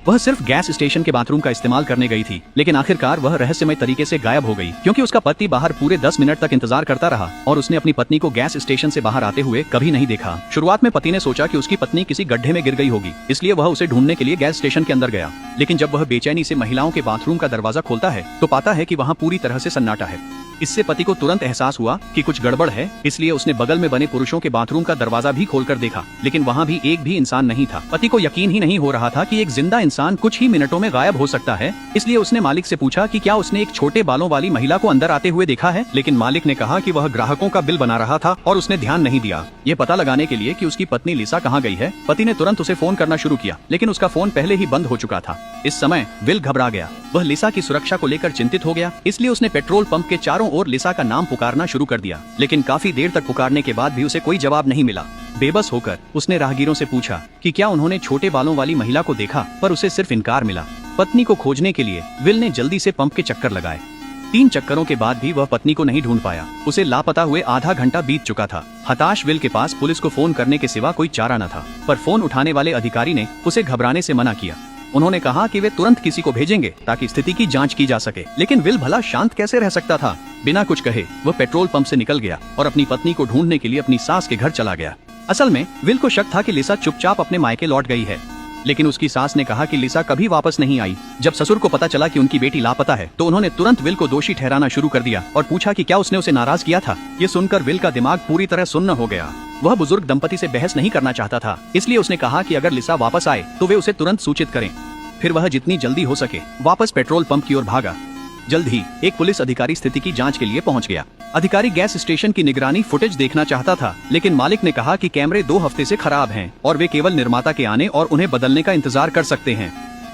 वह सिर्फ gas station के बाथरूम का इस्तेमाल करने गई थी, लेकिन आखिरकार वह रहस्यमय तरीके से गायब हो गई क्योंकि उसका पति बाहर पूरे 10 मिनट तक इंतजार करता रहा और उसने अपनी पत्नी को गैस स्टेशन से बाहर आते हुए कभी नहीं देखा। शुरुआत में पति ने सोचा कि उसकी पत्नी किसी गड्ढे में गिर गई होगी, इसलिए वह उसे ढूंढने के लिए गैस स्टेशन के अंदर गया। लेकिन जब वह बेचैनी से महिलाओं के बाथरूम का दरवाजा खोलता है तो पाता है कि वहाँ पूरी तरह से सन्नाटा है। इससे पति को तुरंत एहसास हुआ कि कुछ गड़बड़ है, इसलिए उसने बगल में बने पुरुषों के बाथरूम का दरवाजा भी खोलकर देखा, लेकिन वहाँ भी एक भी इंसान नहीं था। पति को यकीन ही नहीं हो रहा था कि एक जिंदा इंसान कुछ ही मिनटों में गायब हो सकता है, इसलिए उसने मालिक से पूछा कि क्या उसने एक छोटे बालों वाली महिला को अंदर आते हुए देखा है, लेकिन मालिक ने कहा कि वह ग्राहकों का बिल बना रहा था और उसने ध्यान नहीं दिया। ये पता लगाने के लिए कि उसकी पत्नी लिसा कहाँ गई है, पति ने तुरंत उसे फोन करना शुरू किया, लेकिन उसका फोन पहले ही बंद हो चुका था। इस समय विल घबरा गया। वह लिसा की सुरक्षा को लेकर चिंतित हो गया, इसलिए उसने पेट्रोल पंप के चारों ओर लिसा का नाम पुकारना शुरू कर दिया, लेकिन काफी देर तक पुकारने के बाद भी उसे कोई जवाब नहीं मिला। बेबस होकर उसने राहगीरों से पूछा कि क्या उन्होंने छोटे बालों वाली महिला को देखा, पर उसे सिर्फ इनकार मिला। पत्नी को खोजने के लिए विल ने जल्दी से पंप के चक्कर लगाए। 3 चक्करों के बाद भी वह पत्नी को नहीं ढूंढ पाया। उसे लापता हुए आधा घंटा बीत चुका था। हताश विल के पास पुलिस को फोन करने के सिवा कोई चारा न था, पर फोन उठाने वाले अधिकारी ने उसे घबराने से मना किया। उन्होंने कहा कि वे तुरंत किसी को भेजेंगे ताकि स्थिति की जांच की जा सके, लेकिन विल भला शांत कैसे रह सकता था। बिना कुछ कहे वह पेट्रोल पंप से निकल गया और अपनी पत्नी को ढूंढने के लिए अपनी सास के घर चला गया। असल में विल को शक था कि लिसा चुपचाप अपने मायके लौट गई है, लेकिन उसकी सास ने कहा कि लिसा कभी वापस नहीं आई। जब ससुर को पता चला कि उनकी बेटी लापता है तो उन्होंने तुरंत विल को दोषी ठहराना शुरू कर दिया और पूछा कि क्या उसने उसे नाराज किया था। ये सुनकर विल का दिमाग पूरी तरह सुन्न हो गया। वह बुजुर्ग दंपति से बहस नहीं करना चाहता था, इसलिए उसने कहा कि अगर लिसा वापस आए तो वे उसे तुरंत सूचित करें। फिर वह जितनी जल्दी हो सके वापस पेट्रोल पंप की ओर भागा। जल्द ही एक पुलिस अधिकारी स्थिति की जांच के लिए पहुंच गया। अधिकारी गैस स्टेशन की निगरानी फुटेज देखना चाहता था, लेकिन मालिक ने कहा कि कैमरे 2 हफ्ते से खराब हैं और वे केवल निर्माता के आने और उन्हें बदलने का इंतजार कर सकते हैं।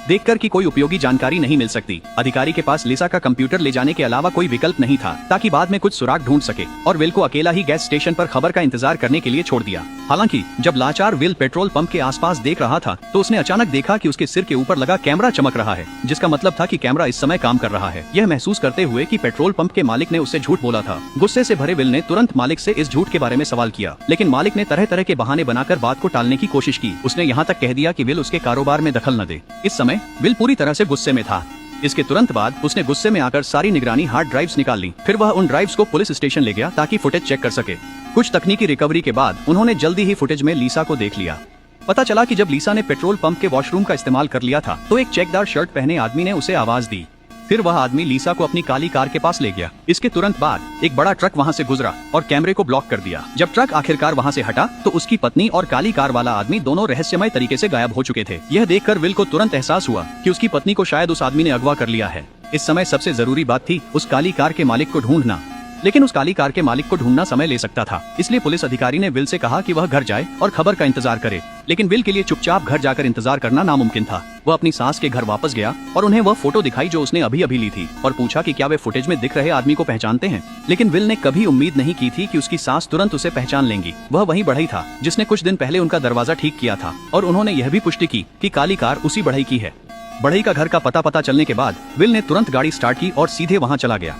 देखकर कि कोई उपयोगी जानकारी नहीं मिल सकती, अधिकारी के पास लिसा का कंप्यूटर ले जाने के अलावा कोई विकल्प नहीं था ताकि बाद में कुछ सुराग ढूंढ सके, और विल को अकेला ही गैस स्टेशन पर खबर का इंतजार करने के लिए छोड़ दिया। हालांकि जब लाचार विल पेट्रोल पंप के आसपास देख रहा था तो उसने अचानक देखा कि उसके सिर के ऊपर लगा कैमरा चमक रहा है, जिसका मतलब था कि कैमरा इस समय काम कर रहा है। यह महसूस करते हुए कि पेट्रोल पंप के मालिक ने उससे झूठ बोला था, गुस्से से भरे विल ने तुरंत मालिक से इस झूठ के बारे में सवाल किया, लेकिन मालिक ने तरह तरह के बहाने बनाकर बात को टालने की कोशिश की। उसने यहाँ तक कह दिया कि विल उसके कारोबार में दखल न दे। इस समय विल पूरी तरह से गुस्से में था। इसके तुरंत बाद उसने गुस्से में आकर सारी निगरानी हार्ड ड्राइव्स निकाल ली। फिर वह उन ड्राइव्स को पुलिस स्टेशन ले गया ताकि फुटेज चेक कर सके। कुछ तकनीकी रिकवरी के बाद उन्होंने जल्दी ही फुटेज में लिसा को देख लिया। पता चला कि जब लिसा ने पेट्रोल पंप के वॉशरूम का इस्तेमाल कर लिया था तो एक चेकदार शर्ट पहने आदमी ने उसे आवाज दी। फिर वह आदमी लिसा को अपनी काली कार के पास ले गया। इसके तुरंत बाद एक बड़ा ट्रक वहां से गुजरा और कैमरे को ब्लॉक कर दिया। जब ट्रक आखिरकार वहां से हटा तो उसकी पत्नी और काली कार वाला आदमी दोनों रहस्यमय तरीके से गायब हो चुके थे। यह देखकर विल को तुरंत एहसास हुआ कि उसकी पत्नी को शायद उस आदमी ने अगवा कर लिया है। इस समय सबसे जरूरी बात थी उस काली कार के मालिक को ढूंढना, लेकिन उस काली कार के मालिक को ढूंढना समय ले सकता था। इसलिए पुलिस अधिकारी ने विल से कहा कि वह घर जाए और खबर का इंतजार करे, लेकिन विल के लिए चुपचाप घर जाकर इंतजार करना नामुमकिन था। वह अपनी सास के घर वापस गया और उन्हें वह फोटो दिखाई जो उसने अभी अभी ली थी और पूछा कि क्या वे फुटेज में दिख रहे आदमी को पहचानते हैं। लेकिन विल ने कभी उम्मीद नहीं की थी कि उसकी सास तुरंत उसे पहचान लेंगी। वह वही बढ़ई था जिसने कुछ दिन पहले उनका दरवाजा ठीक किया था, और उन्होंने यह भी पुष्टि की कि काली कार उसी बढ़ई की है। बढ़ई का घर का पता चलने के बाद विल ने तुरंत गाड़ी स्टार्ट की और सीधे वहाँ चला गया।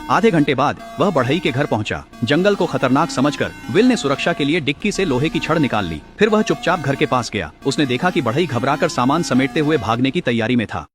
आधे घंटे बाद वह बढ़ई के घर पहुंचा। जंगल को खतरनाक समझकर विल ने सुरक्षा के लिए डिक्की से लोहे की छड़ निकाल ली। फिर वह चुपचाप घर के पास गया। उसने देखा कि बढ़ई घबराकर सामान समेटते हुए भागने की तैयारी में था।